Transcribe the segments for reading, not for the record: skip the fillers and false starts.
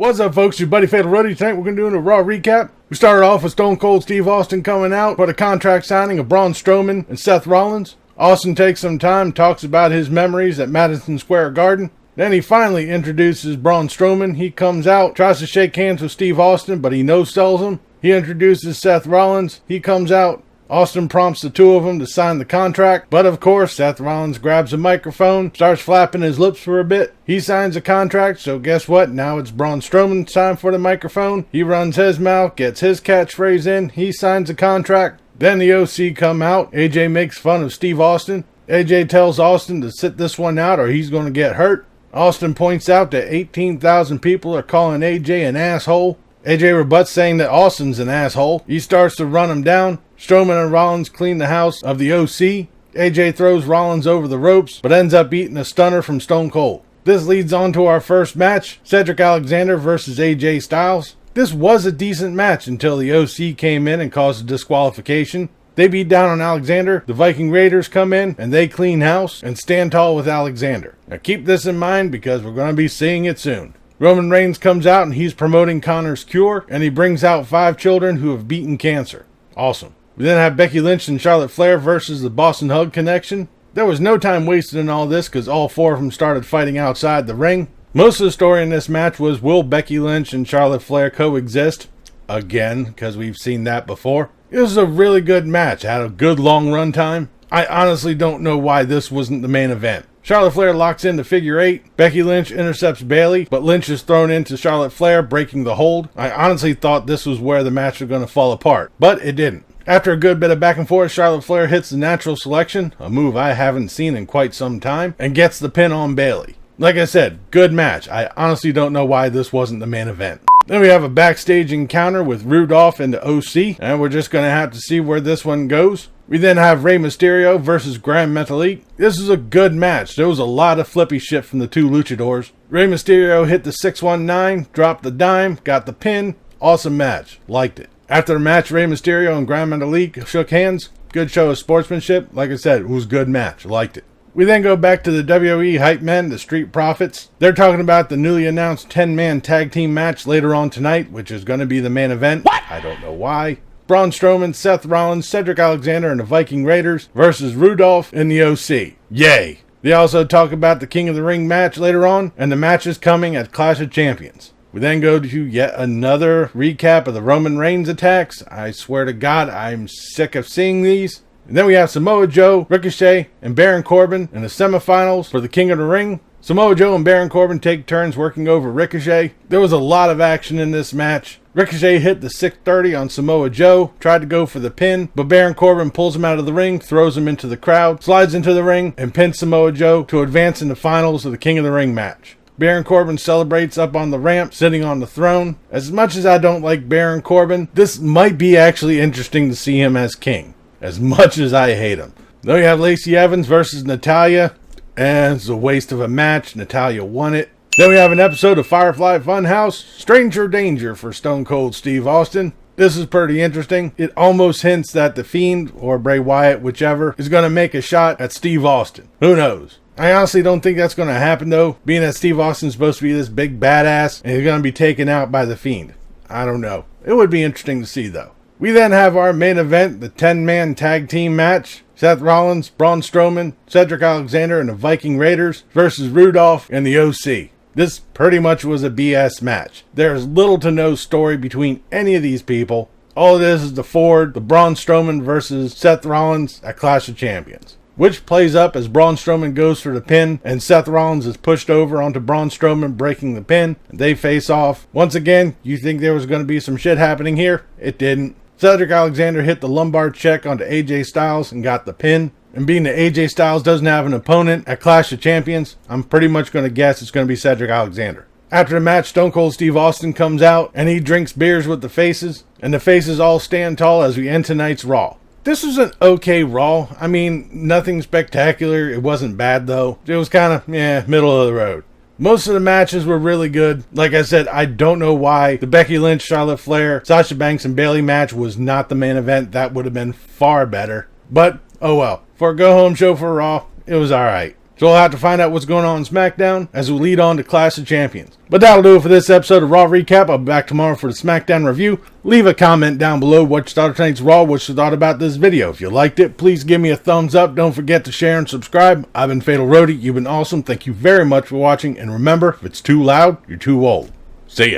What's up, folks? Your buddy Fatalroadie. Tonight we're going to do a Raw Recap. We started off with Stone Cold Steve Austin coming out for the contract signing of Braun Strowman and Seth Rollins. Austin takes some time, talks about his memories at Madison Square Garden. Then he finally introduces Braun Strowman. He comes out, tries to shake hands with Steve Austin, but he no-sells him. He introduces Seth Rollins. He comes out. Austin prompts the two of them to sign the contract, but of course, Seth Rollins grabs a microphone, starts flapping his lips for a bit. He signs the contract, so guess what? Now it's Braun Strowman's time for the microphone. He runs his mouth, gets his catchphrase in, he signs the contract. Then the OC come out. AJ makes fun of Steve Austin. AJ tells Austin to sit this one out or he's going to get hurt. Austin points out that 18,000 people are calling AJ an asshole. AJ rebuts, saying that Austin's an asshole. He starts to run him down. Strowman and Rollins clean the house of the OC. AJ throws Rollins over the ropes, but ends up eating a stunner from Stone Cold. This leads on to our first match, Cedric Alexander versus AJ Styles. This was a decent match until the OC came in and caused a disqualification. They beat down on Alexander, the Viking Raiders come in, and they clean house and stand tall with Alexander. Now keep this in mind because we're going to be seeing it soon. Roman Reigns comes out and he's promoting Connor's cure, and he brings out 5 children who have beaten cancer. Awesome. We then have Becky Lynch and Charlotte Flair versus the Boston Hug Connection. There was no time wasted in all this because all 4 of them started fighting outside the ring. Most of the story in this match was, will Becky Lynch and Charlotte Flair coexist? Again, because we've seen that before. It was a really good match. It had a good long run time. I honestly don't know why this wasn't the main event. Charlotte Flair locks into figure 8. Becky Lynch intercepts Bayley, but Lynch is thrown into Charlotte Flair, breaking the hold. I honestly thought this was where the match was going to fall apart, but it didn't. After a good bit of back and forth, Charlotte Flair hits the natural selection, a move I haven't seen in quite some time, and gets the pin on Bayley. Like I said, good match. I honestly don't know why this wasn't the main event. Then we have a backstage encounter with Rudolph and the OC, and we're just going to have to see where this one goes. We then have Rey Mysterio versus Grand Metalik. This is a good match. There was a lot of flippy shit from the 2 luchadors. Rey Mysterio hit the 619, dropped the dime, got the pin. Awesome match. Liked it. After the match, Rey Mysterio and Grand Metalik shook hands. Good show of sportsmanship. Like I said, it was a good match. Liked it. We then go back to the WWE Hype Men, the Street Profits. They're talking about the newly announced 10-man tag team match later on tonight, which is going to be the main event. What? I don't know why. Braun Strowman, Seth Rollins, Cedric Alexander, and the Viking Raiders versus Rudolph and the OC. Yay! They also talk about the King of the Ring match later on, and the match is coming at Clash of Champions. We then go to yet another recap of the Roman Reigns attacks. I swear to God, I'm sick of seeing these. And then we have Samoa Joe, Ricochet, and Baron Corbin in the semifinals for the King of the Ring. Samoa Joe and Baron Corbin take turns working over Ricochet. There was a lot of action in this match. Ricochet hit the 630 on Samoa Joe, tried to go for the pin, but Baron Corbin pulls him out of the ring, throws him into the crowd, slides into the ring, and pins Samoa Joe to advance in the finals of the King of the Ring match. Baron Corbin celebrates up on the ramp, sitting on the throne. As much as I don't like Baron Corbin, this might be actually interesting to see him as king, as much as I hate him. Then we have Lacey Evans versus Natalya, and it's a waste of a match. Natalya won it. Then we have an episode of Firefly Funhouse, Stranger Danger for Stone Cold Steve Austin. This is pretty interesting. It almost hints that The Fiend, or Bray Wyatt, whichever, is going to make a shot at Steve Austin. Who knows? I honestly don't think that's going to happen though, being that Steve Austin's supposed to be this big badass, and he's going to be taken out by The Fiend. I don't know. It would be interesting to see though. We then have our main event, the 10-man tag team match. Seth Rollins, Braun Strowman, Cedric Alexander, and the Viking Raiders versus Rudolph and the OC. This pretty much was a BS match. There's little to no story between any of these people. All it is the Ford, the Braun Strowman versus Seth Rollins at Clash of Champions, which plays up as Braun Strowman goes for the pin and Seth Rollins is pushed over onto Braun Strowman, breaking the pin. They face off. Once again, you think there was going to be some shit happening here? It didn't. Cedric Alexander hit the lumbar check onto AJ Styles and got the pin. And being that AJ Styles doesn't have an opponent at Clash of Champions, I'm pretty much going to guess it's going to be Cedric Alexander. After the match, Stone Cold Steve Austin comes out and he drinks beers with the faces. And the faces all stand tall as we end tonight's Raw. This was an okay Raw. I mean, nothing spectacular. It wasn't bad though. It was kind of, middle of the road. Most of the matches were really good. Like I said, I don't know why the Becky Lynch, Charlotte Flair, Sasha Banks, and Bayley match was not the main event. That would have been far better. But, oh well. For a go-home show for Raw, it was alright. So we'll have to find out what's going on in SmackDown as we lead on to Clash of Champions. But that'll do it for this episode of Raw Recap. I'll be back tomorrow for the SmackDown review. Leave a comment down below what you thought of tonight's Raw, what you thought about this video. If you liked it, please give me a thumbs up. Don't forget to share and subscribe. I've been Fatalroadie. You've been awesome. Thank you very much for watching. And remember, if it's too loud, you're too old. See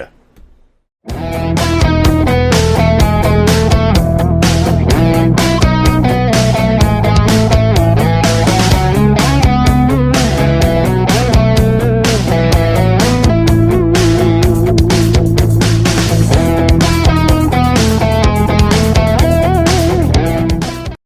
ya.